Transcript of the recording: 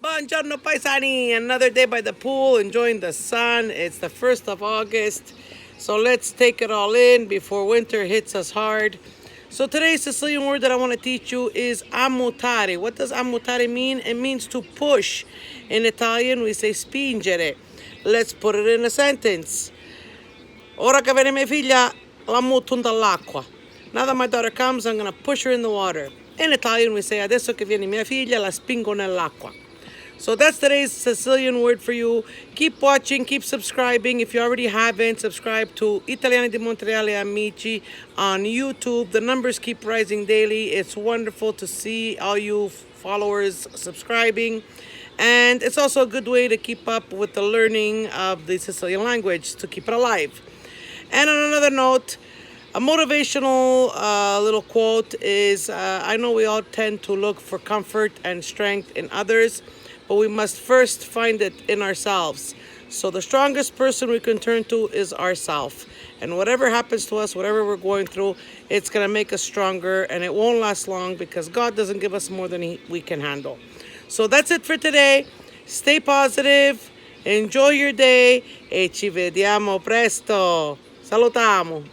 Buongiorno paesani, another day by the pool, enjoying the sun. It's the 1st of August, so let's take it all in before winter hits us hard. So today's Sicilian word that I want to teach you is ammuttari. What does ammuttari mean? It means to push. In Italian, we say spingere. Let's put it in a sentence. Ora che viene mia figlia, la mutto dall'acqua. Now that my daughter comes, I'm going to push her in the water. In Italian, we say, adesso che viene mia figlia, la spingo nell'acqua. So that's today's Sicilian word for you. Keep watching, keep subscribing. If you already haven't, subscribe to Italiani di Montreale Amici on YouTube. The numbers keep rising daily. It's wonderful to see all you followers subscribing. And it's also a good way to keep up with the learning of the Sicilian language, to keep it alive. And on another note, a motivational little quote is, I know we all tend to look for comfort and strength in others, but we must first find it in ourselves. So the strongest person we can turn to is ourselves. And whatever happens to us, whatever we're going through, it's going to make us stronger, and it won't last long because God doesn't give us more than we can handle. So that's it for today. Stay positive, enjoy your day, e ci vediamo presto. Salutamu.